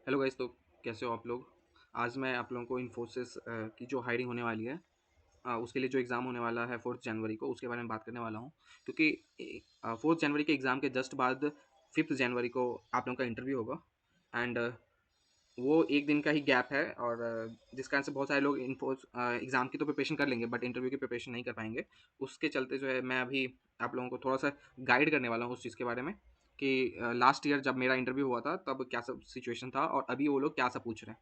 Hello guys. तो कैसे हो आप लोग। आज मैं आप लोगों को इन्फोसिस की जो हायरिंग होने वाली है, उसके लिए जो एग्ज़ाम होने वाला है 4 जनवरी को, उसके बारे में बात करने वाला हूँ। क्योंकि 4 जनवरी के एग्ज़ाम के जस्ट बाद 5 जनवरी को आप लोगों का इंटरव्यू होगा। एंड वो एक दिन का ही गैप है, और जिस कारण से बहुत सारे लोग एग्ज़ाम की तो प्रिपरेशन कर लेंगे बट इंटरव्यू की प्रिपरेशन नहीं कर पाएंगे। उसके चलते जो है मैं अभी आप लोगों को थोड़ा सा गाइड करने वाला हूँ उस चीज़ के बारे में कि लास्ट ईयर जब मेरा इंटरव्यू हुआ था तब क्या सब सिचुएशन था और अभी वो लोग क्या सब पूछ रहे हैं।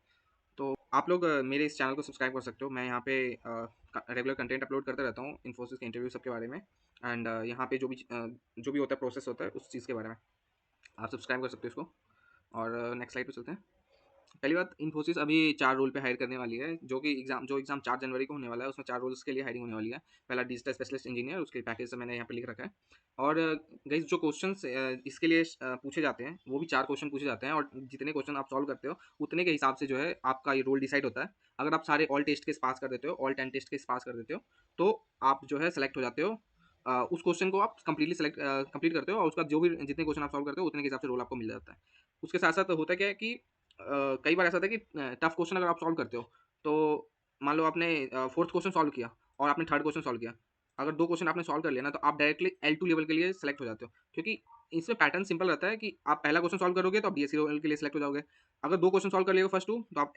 तो आप लोग मेरे इस चैनल को सब्सक्राइब कर सकते हो। मैं यहाँ पे रेगुलर कंटेंट अपलोड करता रहता हूँ इन्फोसिस के इंटरव्यू सब के बारे में। एंड यहाँ पे जो भी होता है प्रोसेस होता है उस चीज़ के बारे में आप सब्सक्राइब कर सकते हो इसको। और नेक्स्ट स्लाइड पे चलते हैं। पहली बात, इन्फोसिस अभी 4 रोल पे हायर करने वाली है, जो एग्ज़ाम 4 जनवरी को होने वाला है उसमें 4 रोल्स के लिए हायरिंग होने वाली है। पहला डिजिटल स्पेशलिस्ट इंजीनियर, उसके पैकेज मैंने यहाँ पे लिख रखा है। और गाइस जो क्वेश्चंस इसके लिए पूछे जाते हैं वो भी 4 क्वेश्चन पूछे जाते हैं, और जितने क्वेश्चन आप सॉल्व करते हो उतने के हिसाब से जो है आपका ये रोल डिसाइड होता है। अगर आप सारे ऑल टेस्ट के पास कर देते हो, ऑल 10 टेस्ट के पास कर देते हो, तो आप जो है सेलेक्ट हो जाते हो। उस क्वेश्चन को आप कंप्लीट करते हो और उसका जो भी जितने क्वेश्चन आप सॉल्व करते हो उतने के हिसाब से रोल आपको मिल जाता है। उसके साथ साथ होता क्या है कि कई बार ऐसा होता है कि टफ क्वेश्चन अगर आप सॉल्व करते हो, तो मान लो आपने फोर्थ क्वेश्चन सॉल्व किया और आपने थर्ड क्वेश्चन सॉल्व किया। अगर 2 क्वेश्चन आपने सॉल्व कर लिया ना, तो आप डायरेक्टली L2 लेवल के लिए सेलेक्ट हो जाते हो, क्योंकि इसमें पैटर्न सिंपल रहता है कि आप पहला क्वेश्चन सॉल्व करोगे तो आप डीएससी रोल के लिए सेलेक्ट हो जाओगे। अगर 2 क्वेश्चन सॉल्व कर लिए फर्स्ट 2, तो आप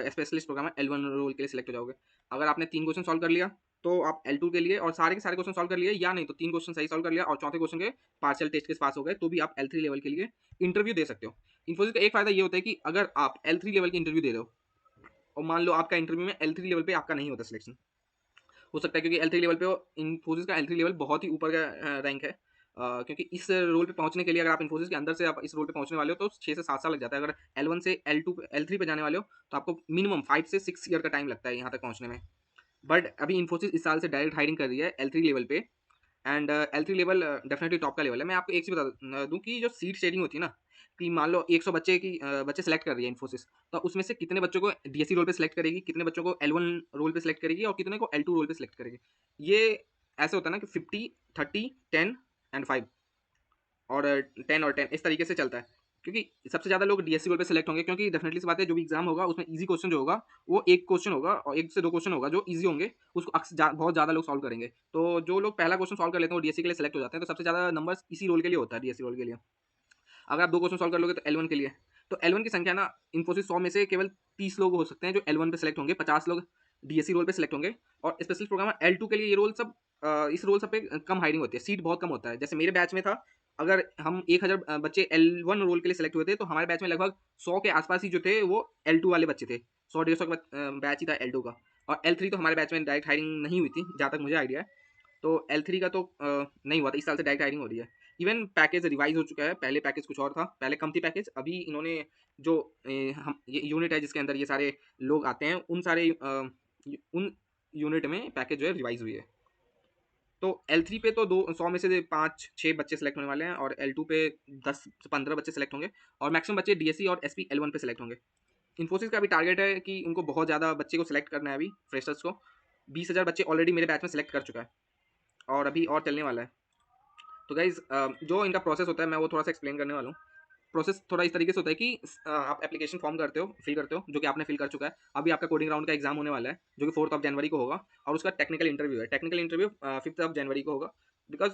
स्पेशलिस्ट प्रोग्राम में L1 रोल के लिए सेलेक्ट हो जाओगे। अगर आपने 3 क्वेश्चन सॉल्व कर लिया, तो आप L2 के लिए, और सारे के सारे क्वेश्चन सॉल्व कर लिए या नहीं तो 3 क्वेश्चन सही सॉल्व कर लिया और चौथे क्वेश्चन के पार्शियल टेस्ट के पास हो गए, तो भी आप L3 लेवल के लिए इंटरव्यू दे सकते हो। इन्फोसिस का एक फायदा ये होता है कि अगर आप L3 लेवल की इंटरव्यू दे रहे हो और मान लो आपका इंटरव्यू में L3 लेवल पे आपका नहीं होता सिलेक्शन, हो सकता है क्योंकि L3 लेवल पे इन्फोसिस का L3 लेवल बहुत ही ऊपर का रैंक है। क्योंकि इस रोल पे पहुंचने के लिए, अगर आप इन्फोसिस के अंदर से आप इस रोल पे पहुंचने वाले हो, तो 6 से 7 साल लग जाता है। अगर L1 से L2 L3 पे जाने वाले हो, तो आपको मिनिमम 5 से 6 ईयर का टाइम लगता है यहाँ तक पहुंचने में। बट अभी इन्फोसिस इस साल से डायरेक्ट हायरिंग कर रही है L3 लेवल पे। And L3 level definitely top का लेवल है। मैं आपको एक चीज़ बता दूँ कि जो सीट शेयरिंग होती है ना, कि मान लो 100 बच्चे सेलेक्ट कर रही है इन्फोसिस, तो उसमें से कितने बच्चों को डीएससी रोल पे सेलेक्ट करेगी, कितने बच्चों को L1 रोल पे सेलेक्ट करेगी और कितने को L2 रोल पे सेलेक्ट करेगी। ये ऐसे होता है ना कि 50, 30, 10 एंड 5, और 10 और 10 इस तरीके से चलता है। क्योंकि सबसे ज़्यादा लोग डीएससी रोल पे सेलेक्ट होंगे, क्योंकि डेफिनेटली सी बात है, जो भी एग्जाम होगा उसमें ईजी क्वेश्चन जो होगा वो एक क्वेश्चन होगा और 1 से 2 क्वेश्चन होगा जो ईजी होंगे, उसको बहुत ज़्यादा लोग सॉल्व करेंगे। तो जो लोग पहला क्वेश्चन सॉल्व कर लेते हैं वो डीएससी के लिए सेलेक्ट हो जाते हैं। तो सबसे ज़्यादा नंबर्स इसी रोल के लिए होता है, डीएससी रोल के लिए। अगर आप 2 क्वेश्चन सॉल्व कर लोगे तो L1 के लिए, तो L1 की संख्या ना, इन्फोसिस 100 में से केवल 30 लोग हो सकते हैं जो L1 पे सेलेक्ट होंगे, 50 लोग डीएससी रोल पे सेलेक्ट होंगे। और स्पेशलिस्ट प्रोग्रामर L2 के लिए ये रोल सब इस रोल सब पे कम हायरिंग होती है, सीट बहुत कम होता है। जैसे मेरे बैच में था, अगर हम 1000 बच्चे L1 रोल के लिए सेलेक्ट हुए थे, तो हमारे बैच में लगभग 100 के आसपास ही जो थे वो L2 वाले बच्चे थे। 100 150 का बैच ही था L2 का। और L3 तो हमारे बैच में डायरेक्ट हायरिंग नहीं हुई थी, जहाँ तक मुझे आइडिया है। तो L3 का तो नहीं हुआ था, इस साल से डायरेक्ट हायरिंग हो रही है। इवन पैकेज रिवाइज हो चुका है, पहले पैकेज कुछ और था, पहले कम थी पैकेज। अभी इन्होंने जो हम ये यूनिट है जिसके अंदर ये सारे लोग आते हैं, उन यूनिट में पैकेज जो है रिवाइज हुई है। तो L3 पे तो 100 में से 5-6 बच्चे सेलेक्ट होने वाले हैं, और L2 पे 10 से 15 बच्चे सेलेक्ट होंगे, और मैक्सिमम बच्चे डीएससी और एसपी L1 पे सेलेक्ट होंगे। इन्फोसिस का अभी टारगेट है कि उनको बहुत ज़्यादा बच्चे को सेलेक्ट करना है। अभी फ्रेशर्स को 20,000 बच्चे ऑलरेडी मेरे बैच में सेलेक्ट कर चुका है, और अभी और चलने वाला है। तो गाइज जो इनका प्रोसेस होता है मैं वो थोड़ा सा एक्सप्लेन करने वाला हूँ। प्रोसेस थोड़ा इस तरीके से होता है कि आप एप्लीकेशन फॉर्म फिल करते हो, जो कि आपने फिल कर चुका है। अभी आपका कोडिंग राउंड का एग्जाम होने वाला है, जो कि 4 जनवरी को होगा, और उसका टेक्निकल इंटरव्यू है। टेक्निकल इंटरव्यू 5 जनवरी को होगा, because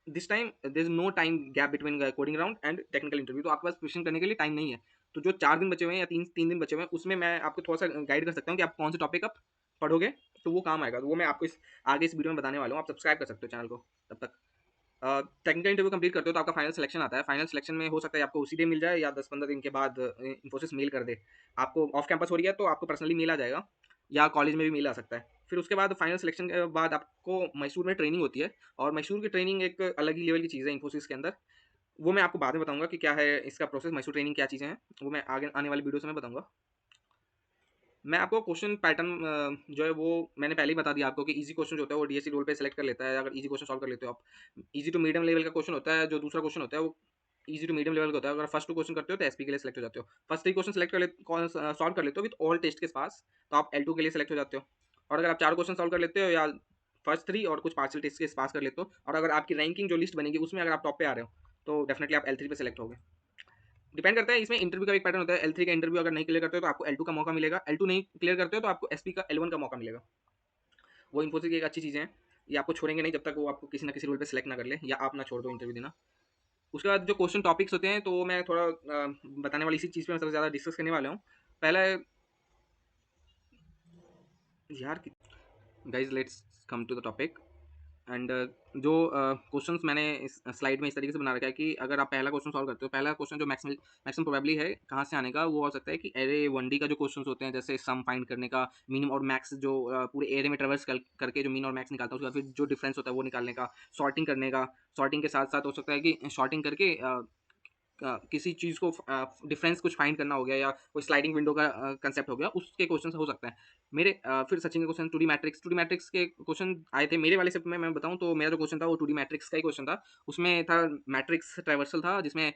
this time there is no time gap between coding round and technical interview. तो आपके पास क्वेश्चन करने के लिए टाइम नहीं है। तो जो 4 दिन बचे हुए हैं या तीन तीन दिन बचे हुए हैं, उसमें मैं आपको थोड़ा सा गाइड कर सकता हूँ कि आप कौन से टॉपिक आप पढ़ोगे, तो वो काम आएगा। तो वो मैं आपको आगे इस वीडियो में बताने वाला हूँ। आप सब्सक्राइब कर सकते हो चैनल को। तब तक टेक्निकल इंटरव्यू कंप्लीट करते हो तो आपका फाइनल सिलेक्शन आता है। फाइनल सिलेक्शन में हो सकता है आपको उसी डे मिल जाए, या 10-15 दिन के बाद इन्फोसिस मेल कर दे। आपको ऑफ कैंपस हो रही है तो आपको पर्सनली मेल आ जाएगा, या कॉलेज में भी मेल आ सकता है। फिर उसके बाद फाइनल सिलेक्शन के बाद आपको मैसूर में ट्रेनिंग होती है, और मैसूर की ट्रेनिंग एक अलग ही लेवल की चीज़ है इन्फोसिस के अंदर। वो मैं आपको बाद में बताऊंगा कि क्या है इसका प्रोसेस, मैसूर ट्रेनिंग क्या चीज़ें हैं, वो मैं आगे आने वाली वीडियो से मैं बताऊंगा। मैं आपको क्वेश्चन पैटर्न जो है वो मैंने पहले ही बता दिया आपको, कि इजी क्वेश्चन जो होता है वो डीएससी रोल पे सेलेक्ट कर लेता है, अगर इजी क्वेश्चन सॉल्व कर लेते हो आप। इजी टू मीडियम लेवल का क्वेश्चन होता है, जो दूसरा क्वेश्चन होता है वो इजी टू मीडियम लेवल का होता है। अगर फर्स्ट 2 क्वेश्चन करते हो तो एसपी के लिए सेलेक्ट हो जाते हो। फर्स्ट 3 क्वेश्चन सेलेक्ट कर ले सॉल्व कर लेते हो विद ऑल टेस्ट के पास, तो आप L2 के लिए सेलेक्ट हो जाते हो। और अगर आप 4 क्वेश्चन सॉल्व कर लेते हो, या फर्स्ट 3 और कुछ पार्शियल टेस्ट के पास कर लेते हो, और अगर आपकी रैंकिंग जो लिस्ट बनेगी उसमें अगर आप टॉप पे आ रहे हो, तो डेफिनेटली आप L3 पे सेलेक्ट होगे। डिपेंड करता है, इसमें इंटरव्यू का एक पैटर्न होता है, L3 का इंटरव्यू अगर नहीं क्लियर करते हो तो आपको L2 का मौका मिलेगा, L2 नहीं क्लियर करते हो तो आपको SP का L1 का मौका मिलेगा। वो इन्फोसिस की एक अच्छी चीज़ें हैं, ये आपको छोड़ेंगे नहीं जब तक वो आपको किसी ना किसी रोल पे सेलेक्ट ना कर ले या आप ना छोड़ दो इंटरव्यू देना। उसके बाद जो क्वेश्चन टॉपिक्स होते हैं तो मैं थोड़ा बताने वाली इसी चीज़ पे मैं सबसे ज़्यादा डिस्कस करने वाला हूँ। पहला यार guys let's come to the topic and जो क्वेश्चंस मैंने इस स्लाइड में इस तरीके से बना रखा है कि अगर आप पहला क्वेश्चन सॉल्व करते हो, पहला क्वेश्चन जो मैक्सिमम मैक्सिमम प्रोबेबली है कहाँ से आने का, वो हो सकता है कि एरे 1D का जो क्वेश्चंस होते हैं जैसे सम फाइंड करने का, मिनिमम और मैक्स जो पूरे एरे में ट्रेवर्स करके जो मीन और मैक्स निकालता है, उसके बाद फिर जो डिफरेंस होता है वो निकालने का, सॉर्टिंग करने का, सॉर्टिंग के साथ साथ हो सकता है कि शॉर्टिंग करके किसी चीज़ को डिफरेंस कुछ फाइंड करना हो गया या कोई स्लाइडिंग विंडो का कंसेप्ट हो गया, उसके क्वेश्चन हो सकता है। मेरे फिर सचिन के क्वेश्चन 2D मैट्रिक्स के क्वेश्चन आए थे मेरे वाले शिफ्ट में। मैं बताऊं तो मेरा जो क्वेश्चन था वो 2D मैट्रिक्स का ही क्वेश्चन था। उसमें था मैट्रिक्स ट्राइवर्सल था जिसमें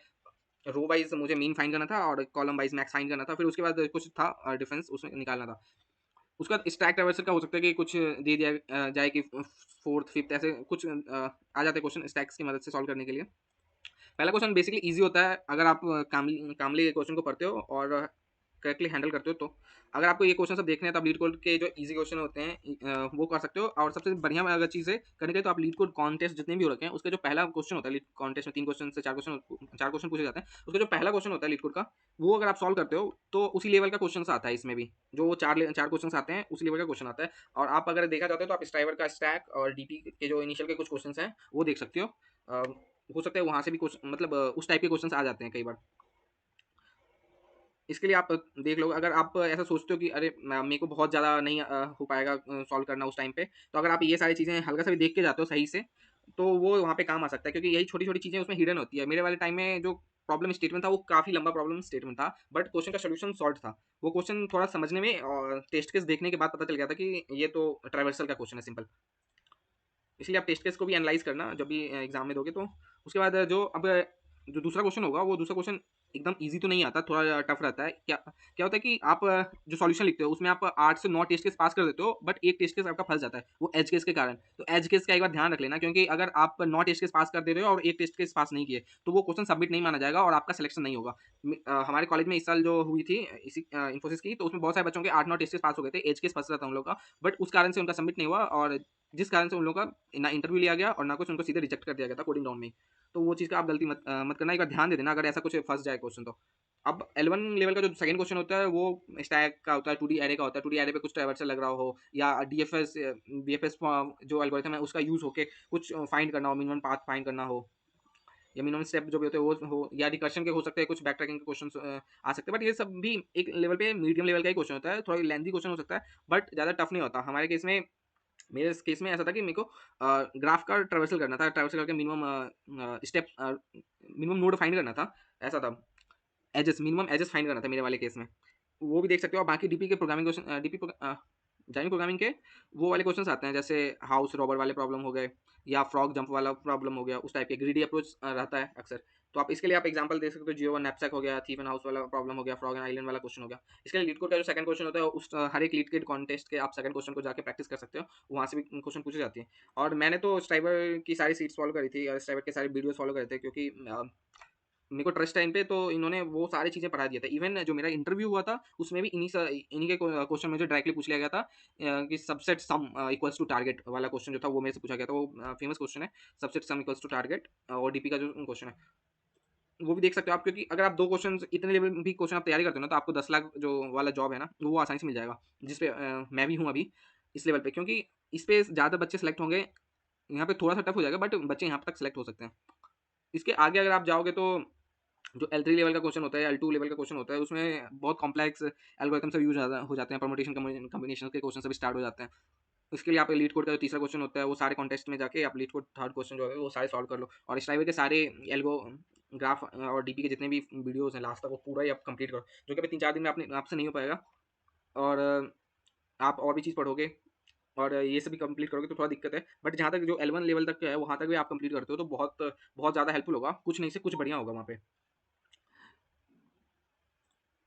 रो वाइज मुझे मीन फाइंड करना था और कॉलम वाइज मैक्स फाइंड करना था। फिर उसके बाद कुछ था डिफरेंस उसमें निकालना था। उसके बाद स्टैक ट्राइवर्सल का हो सकता है कि कुछ दे दिया जाए कि फोर्थ फिफ्थ ऐसे कुछ आ जाते क्वेश्चन स्टैक्स की मदद से सॉल्व करने के लिए। पहला क्वेश्चन बेसिकली इजी होता है अगर आप कामली क्वेश्चन को पढ़ते हो और करेक्टली हैंडल करते हो तो। अगर आपको ये क्वेश्चन सब देखने हैं तो आप लीड कोड के जो इजी क्वेश्चन होते हैं वो कर सकते हो। और सबसे बढ़िया अगर चीज़ है करने के लिए तो आप लीड कोड कॉन्टेस्ट जितने भी हो रखे हैं उसका जो पहला क्वेश्चन होता है, लीड कॉन्टेस्ट में 3 क्वेश्चन से 4 क्वेश्चन पूछे जाते हैं, उसका जो पहला क्वेश्चन होता है लीड कोड का, वो अगर आप सॉल्व करते हो तो उसी लेवल का क्वेश्चन आता है। इसमें भी जो चार क्वेश्चन आते हैं उसी लेवल का क्वेश्चन आता है। और आप अगर देखा जाता है तो आप स्ट्राइवर का स्टैक और डीपी के जो इनिशियल के कुछ क्वेश्चन हैं वो देख सकते हो। हो सकता है वहाँ से भी कुछ मतलब उस टाइप के क्वेश्चंस आ जाते हैं कई बार। इसके लिए आप देख लो। अगर आप ऐसा सोचते हो कि अरे मेरे को बहुत ज़्यादा नहीं हो पाएगा सॉल्व करना उस टाइम पे, तो अगर आप ये सारी चीज़ें हल्का सा भी देख के जाते हो सही से, तो वो वहाँ पे काम आ सकता है क्योंकि यही छोटी छोटी चीज़ें उसमें हिडन होती है। मेरे वाले टाइम में जो प्रॉब्लम स्टेटमेंट था वो काफ़ी लंबा प्रॉब्लम स्टेटमेंट था, बट क्वेश्चन का सोल्यूशन शॉर्ट था। वो क्वेश्चन थोड़ा समझने में और टेस्ट केस देखने के बाद पता चल गया था कि ये तो ट्राइवर्सल का क्वेश्चन है सिंपल। इसलिए आप टेस्ट केस को भी एनालाइज करना जब भी एग्जाम में दोगे तो। उसके बाद जो अब जो दूसरा क्वेश्चन होगा वो दूसरा क्वेश्चन एकदम इजी तो नहीं आता, थोड़ा टफ रहता है। क्या क्या होता है कि आप जो सॉल्यूशन लिखते हो उसमें आप 8 से 9 टेस्ट केस पास कर देते हो, बट एक टेस्ट केस आपका फंस जाता है वो एज केस के कारण। तो एज केस का एक बार ध्यान रख लेना, क्योंकि अगर आप 9 टेस्ट केस पास कर दे रहे हो और एक टेस्ट केस पास नहीं किए तो वो क्वेश्चन सबमिट नहीं माना जाएगा और आपका सिलेक्शन नहीं होगा। हमारे कॉलेज में इस साल जो हुई थी इसी इन्फोसिस की, तो उसमें बहुत सारे बच्चों के 8-9 टेस्ट केस पास हो गए थे, एज केस फंस रहा था उन लोग का, बट उस कारण से उनका सबमिट नहीं हुआ और जिस कारण से उन लोगों का ना इंटरव्यू लिया गया और ना कुछ उनको सीधे रिजेक्ट कर दिया गया था कोडिंग डाउन में ही। तो वो चीज़ का आप गलती मत करना, एक बार ध्यान दे देना अगर ऐसा कुछ फंस जाए क्वेश्चन तो। अब L1 लेवल का जो सेकंड क्वेश्चन होता है वो स्टैक का होता है, 2D एरे का होता है। 2D एरे पे कुछ ट्राइवर्सल लग रहा हो या DFS BFS जो एल्गोरिथम है उसका यूज़ होके कुछ फाइंड करना हो, मिनिमम पाथ फाइंड करना हो या मिनिमम स्टेप जो भी होते हैं वो हो, या रिकर्शन के हो सकते हैं, कुछ बैक ट्रैकिंग के क्वेश्चन आ सकते हैं। बट ये सब भी एक लेवल पे मीडियम लेवल का ही क्वेश्चन होता है, थोड़ा लेंथी क्वेश्चन हो सकता है बट ज़्यादा टफ नहीं होता। हमारे केस में मेरे इस केस में ऐसा था कि मेरे को ग्राफ का ट्रेवर्सल करना था, ट्रेवर्सल करके minimum step minimum node find करना था, ऐसा था। एजेस मिनिमम एजेस फाइंड करना था मेरे वाले केस में। वो भी देख सकते हो। बाकी डीपी के प्रोग्रामिंग क्वेश्चन डीपी जाइमी प्रोग्रामिंग के वो वाले क्वेश्चंस आते हैं जैसे हाउस रॉबर वाले प्रॉब्लम हो गए या फ्रॉग जंप वाला प्रॉब्लम हो गया, उस टाइप के ग्रीडी अप्रोच रहता है अक्सर। तो आप इसके लिए आप एग्जांपल दे सकते हो, जियो वन नैपसैक हो गया, थीफ एंड हाउस वाला प्रॉब्लम हो गया, फ्रॉग एंड आइलैंड वाला क्वेश्चन हो गया। इसके लिए लीड कोड का जो सेकंड क्वेश्चन होता है उस हर एक लीड कोड कॉन्टेस्ट के आप सेकंड क्वेश्चन को जाके प्रैक्टिस कर सकते हो, वहाँ से भी क्वेश्चन पूछे जाती है। और मैंने तो स्ट्राइबर की सारी सीट्स फॉलो करी थी और स्ट्राइबर के सारे वीडियोस फॉलो करे थे, क्योंकि मेरे को ट्रस्ट टाइम पे तो इन्होंने वो सारी चीज़ें पढ़ा दिया था। इवन जो मेरा इंटरव्यू हुआ था उसमें भी इन्हीं के क्वेश्चन मुझे डायरेक्टली पूछ लिया गया था कि subset sum equals to target वाला क्वेश्चन जो था वो मेरे से पूछा गया था। वो फेमस क्वेश्चन है, subset sum equals to target. और डीपी का जो क्वेश्चन है वो भी देख सकते हो आप, क्योंकि अगर आप 2 क्वेश्चन इतने लेवल भी क्वेश्चन आप तैयारी करते हो ना तो आपको 10 लाख जो वाला जॉब है ना वो आसानी से मिल जाएगा, जिसपे मैं भी हूँ अभी इस लेवल पे, क्योंकि इस पे ज़्यादा बच्चे सेलेक्ट होंगे। यहाँ पे थोड़ा सा टफ हो जाएगा बट बच्चे यहाँ तक सेलेक्ट हो सकते हैं। इसके आगे अगर आप जाओगे तो जो L3 लेवल का क्वेश्चन होता है, L2 लेवल का क्वेश्चन होता है, उसमें बहुत कॉम्प्लेक्स एल्गोरिथम सब यूज हो जाते हैं, परमुटेशन कॉम्बिनेशन के क्वेश्चन सब स्टार्ट हो जाते हैं। इसके लिए आप लीड कोड का जो तीसरा क्वेश्चन होता है वो सारे कॉन्टेस्ट में जाके आप लीड कोड थर्ड क्वेश्चन जो है वो सारे सॉल्व कर लो, और स्ट्राइवर के सारे एल्गो ग्राफ और डीपी के जितने भी वीडियोस हैं लास्ट तक वो पूरा ही आप कंप्लीट करो, जो कि अभी 3-4 दिन में अपने आपसे नहीं हो पाएगा। और आप और भी चीज़ पढ़ोगे और ये सभी कंप्लीट करोगे तो थोड़ा दिक्कत है, बट जहाँ तक जो L1 लेवल तक है वहाँ तक भी आप कंप्लीट करते हो तो बहुत बहुत ज़्यादा हेल्पफुल होगा, कुछ नहीं से कुछ बढ़िया होगा वहाँ पे।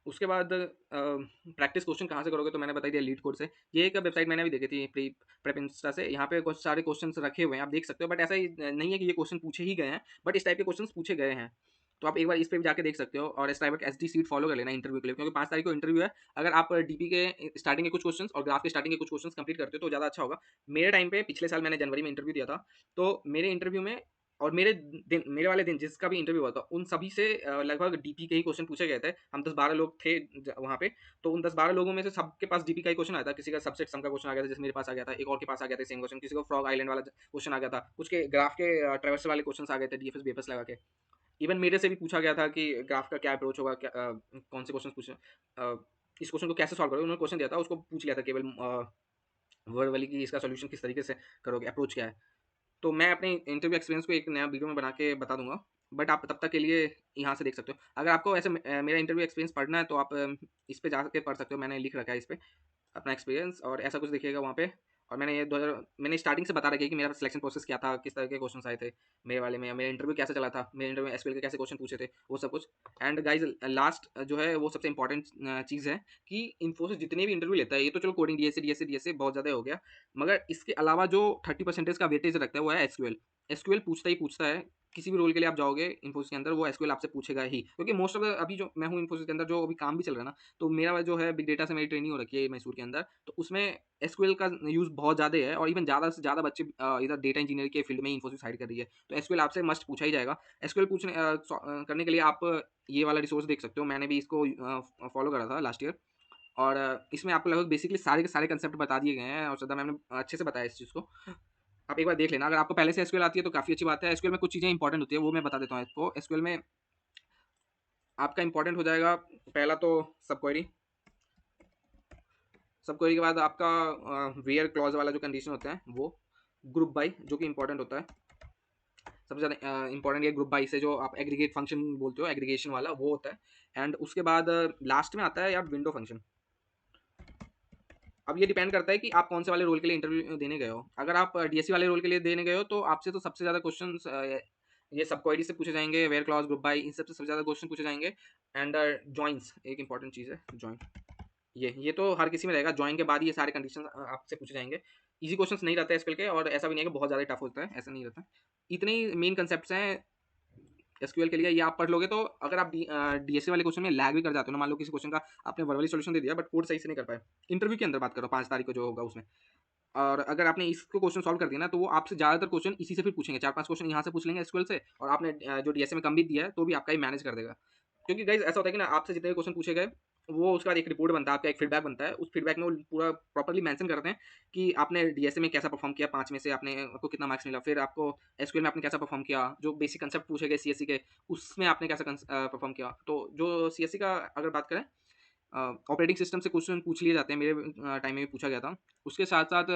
उसके बाद प्रैक्टिस क्वेश्चन कहाँ से करोगे तो मैंने बता दिया लीड कोड से। ये एक वेबसाइट मैंने भी देखी थी प्रेप इंस्टा से, यहाँ पे कुछ सारे क्वेश्चंस रखे हुए हैं आप देख सकते हो, बट ऐसा ही नहीं है कि ये क्वेश्चन पूछे ही गए हैं, बट इस टाइप के क्वेश्चंस पूछे गए हैं। तो आप एक बार इस पे भी जाके देख सकते हो और स्ट्राइवर का एसडी सीट फॉलो कर लेना इंटरव्यू के लिए, क्योंकि 5 तारीख को इंटरव्यू है। अगर आप डीपी के स्टार्टिंग के कुछ क्वेश्चंस और ग्राफ के स्टार्टिंग के कुछ क्वेश्चंस कंप्लीट करते हो तो ज़्यादा अच्छा होगा। मेरे टाइम पे पिछले साल मैंने जनवरी में इंटरव्यू दिया था, तो मेरे इंटरव्यू में और मेरे वाले दिन जिसका भी इंटरव्यू हुआ था, उन सभी से लगभग डीपी के ही क्वेश्चन पूछे गए थे। हम 10-12 लोग थे वहाँ पे, तो उन 10-12 लोगों में से सबके पास डीपी का ही क्वेश्चन आया था। किसी का सबसेट सम का क्वेश्चन आ गया था, जैसे मेरे पास आ गया था, एक और के पास आ गया था सेम क्वेश्चन, किसी को फ्रॉग आइलैंड वाला क्वेश्चन आ गया था, कुछ के ग्राफ के ट्रावर्सल वाले क्वेश्चन आ गए थे डीएफएस बीएफएस लगा के। इवन मेरे से भी पूछा गया था कि ग्राफ का क्या अप्रोच होगा, क्या कौन से क्वेश्चन पूछे, इस क्वेश्चन को कैसे सॉल्व करोगे। उन्होंने क्वेश्चन दिया था, उसको पूछ लिया था केवल वर्ड वाली कि इसका सॉल्यूशन किस तरीके से करोगे, अप्रोच क्या है। तो मैं अपने इंटरव्यू एक्सपीरियंस को एक नया वीडियो में बना के बता दूंगा, बट आप तब तक के लिए यहाँ से देख सकते हो। अगर आपको ऐसे मेरा इंटरव्यू एक्सपीरियंस पढ़ना है तो आप इस पे जाके पढ़ सकते हो, मैंने लिख रखा है इस पे अपना एक्सपीरियंस और ऐसा कुछ देखिएगा वहाँ पे। और मैंने स्टार्टिंग से बता रखा है कि मेरा सिलेक्शन प्रोसेस क्या था, किस तरह के क्वेश्चन आए थे मेरे वाले में, मेरा इंटरव्यू कैसे चला था, मेरे इंटरव्यू में एसक्यूएल के कैसे क्वेश्चन पूछे थे, वो सब कुछ। एंड गाइज लास्ट जो है वो सबसे इंपॉर्टेंट चीज़ है कि इन्फोसिस जितने भी इंटरव्यू लेता है, ये तो चलो कोडिंग डीएसए बहुत ज़्यादा हो गया, मगर इसके अलावा जो 30% का वेटेज रखता है वो है एसक्यूएल। एसक्यूएल पूछता ही पूछता है, किसी भी रोल के लिए आप जाओगे इन्फोसिस के अंदर, वो एसक्यूएल आपसे पूछेगा ही, क्योंकि मोस्ट ऑफ अभी जो मैं हूँ इन्फोसिस के अंदर, जो अभी काम भी चल रहा है ना, तो मेरा जो है बिग डेटा से मेरी ट्रेनिंग हो रखी है मैसूर के अंदर, तो उसमें एसक्यूएल का यूज़ बहुत ज़्यादा है और इवन ज़्यादा से ज़्यादा बच्चे इधर डेटा इंजीनियर के फील्ड में इन्फोसिस हायर कर रही है, तो एसक्यूएल आपसे मस्ट पूछा ही जाएगा। एसक्यूएल करने के लिए आप ये वाला रिसोर्स देख सकते हो, मैंने भी इसको फॉलो करा था लास्ट ईयर। और इसमें आपको लगभग बेसिकली सारे के सारे कंसेप्ट बता दिए गए हैं और श्रद्धा मैम ने अच्छे से बताया इस चीज़ को। आप एक बार देख लेना, अगर आपको पहले से एसक्यूएल आती है तो काफ़ी अच्छी बात है। एसक्यूएल में कुछ चीज़ें इंपॉर्टेंट होती है, वो मैं बता देता हूँ आपको। एसक्यूएल में आपका इंपॉर्टेंट हो जाएगा पहला तो सब क्वेरी। सब क्वेरी के बाद आपका वेयर क्लॉज वाला जो कंडीशन होता है वो, ग्रुप बाई जो कि इंपॉर्टेंट होता है, सबसे ज़्यादा इंपॉर्टेंट ये ग्रुप बाई से जो आप एग्रीगेट फंक्शन बोलते हो, एग्रीगेशन वाला वो होता है। एंड उसके बाद लास्ट में आता है यार विंडो फंक्शन। अब ये डिपेंड करता है कि आप कौन से वाले रोल के लिए इंटरव्यू देने गए हो। अगर आप डीएससी वाले रोल के लिए देने गए हो तो आपसे तो सबसे ज़्यादा क्वेश्चन ये सब क्वेरी से पूछे जाएंगे, वेयर क्लॉज, ग्रुप बाई, इन सबसे सबसे ज़्यादा क्वेश्चन पूछे जाएंगे। एंड जॉइंस एक इंपॉर्टेंट चीज़ है, जॉइन। ये तो हर किसी में रहेगा, जॉइन के बाद ये सारे कंडीशन आपसे पूछे जाएंगे। इजी क्वेश्चंस नहीं रहते एसक्यूएल के, और ऐसा भी नहीं है कि बहुत ज़्यादा टफ होता है, ऐसा नहीं रहता। इतने ही मेन कंसेप्ट हैं एसक्यूएल के लिए, ये आप पढ़ लोगे तो अगर आप डीएसए वाले क्वेश्चन में लैग भी कर जाते हो ना, मान लो किसी क्वेश्चन का आपने वर्बली सॉल्यूशन दे दिया बट कोड सही से नहीं कर पाए, इंटरव्यू के अंदर बात करो 5 तारीख को जो होगा उसमें, और अगर आपने इसको क्वेश्चन सॉल्व कर दिया ना, तो वो आपसे ज़्यादातर क्वेश्चन इसी से फिर पूछेंगे, 4-5 क्वेश्चन यहाँ से पूछ लेंगे एसक्यूएल से, और आपने जो डीएसए में कम भी दिया है तो भी आपका ही मैनेज कर देगा। क्योंकि गाइज ऐसा होता है कि ना, आपसे जितने भी क्वेश्चन पूछे गए वो उसके बाद एक रिपोर्ट बनता है, आपका एक फीडबैक बनता है, उस फीडबैक में वो पूरा प्रॉपर्ली मेंशन करते हैं कि आपने डीएसए में कैसा परफॉर्म किया, 5 में से आपने आपको कितना मार्क्स मिला, फिर आपको एसक्यूएल में आपने कैसा परफॉर्म किया, जो बेसिक कंसेप्ट पूछे गए सीएससी के उसमें आपने कैसा परफॉर्म किया। तो जो सीएससी का अगर बात करें, ऑपरेटिंग सिस्टम से क्वेश्चन पूछ लिए जाते हैं, मेरे टाइम में भी पूछा गया था। उसके साथ-साथ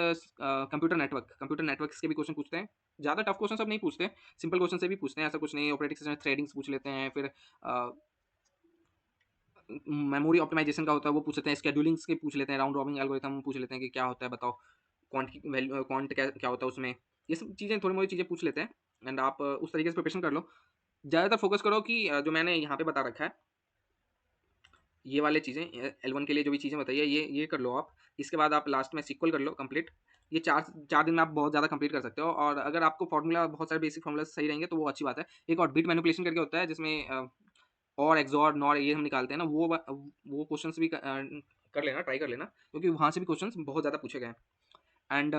कंप्यूटर नेटवर्क्स के भी क्वेश्चन पूछते हैं। ज़्यादा टफ क्वेश्चन सब नहीं पूछते, सिंपल क्वेश्चन से भी पूछते हैं, ऐसा कुछ नहीं है। ऑपरेटिंग सिस्टम में थ्रेडिंग्स पूछ लेते हैं, फिर मेमोरी ऑप्टिमाइजेशन का होता है वो पूछ लेते हैं, शेड्यूलिंग्स के पूछ लेते हैं, राउंड रॉबिन एल्गोरिथम पूछ लेते हैं कि क्या होता है बताओ, क्वांट की वैल्यू, क्वांट क्या होता है उसमें। ये सब चीज़ें थोड़ी मोड़ी चीज़ें पूछ लेते हैं। एंड आप उस तरीके से प्रिपरेशन कर लो। ज़्यादातर फोकस करो कि जो मैंने यहाँ पे बता रखा है, ये वाले चीज़ें L1 के लिए जो भी चीज़ें बताई है, ये कर लो आप। इसके बाद आप लास्ट में सीक्वल कर लो कंप्लीट। ये 4 दिन में आप बहुत ज़्यादा कंप्लीट कर सकते हो, और अगर आपको फार्मूला बहुत सारे बेसिक फार्मूला सही रहेंगे तो वो अच्छी बात है। एक और बिट मैनिपुलेशन करके होता है जिसमें और एक्सॉर नॉर ये हम निकालते हैं ना, वो क्वेश्चंस भी कर लेना, ट्राई कर लेना, क्योंकि वहाँ से भी क्वेश्चंस बहुत ज़्यादा पूछे गए हैं। एंड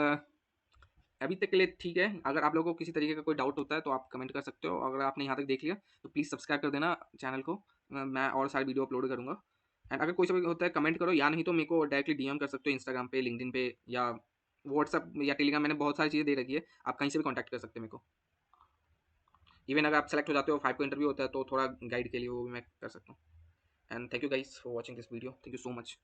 अभी तक के लिए ठीक है। अगर आप लोगों को किसी तरीके का कोई डाउट होता है तो आप कमेंट कर सकते हो। अगर आपने यहाँ तक देख लिया तो प्लीज़ सब्सक्राइब कर देना चैनल को। मैं और सारी वीडियो अपलोड करूँगा। एंड अगर कोई सा भी होता है कमेंट करो, या नहीं तो मेरे को डायरेक्टली डीएम कर सकते हो इंस्टाग्राम पे, लिंक्डइन पे, या व्हाट्सएप या टेलीग्राम। मैंने बहुत सारी चीज़ें दे रखी है, आप कहीं से भी कॉन्टैक्ट कर सकते हैं मेरे को। इवन अगर आप सेलेक्ट हो जाते हो, 5 को इंटरव्यू होता है, तो थोड़ा गाइड के लिए वो भी मैं कर सकता हूँ। And thank you guys for watching this video, thank you so much.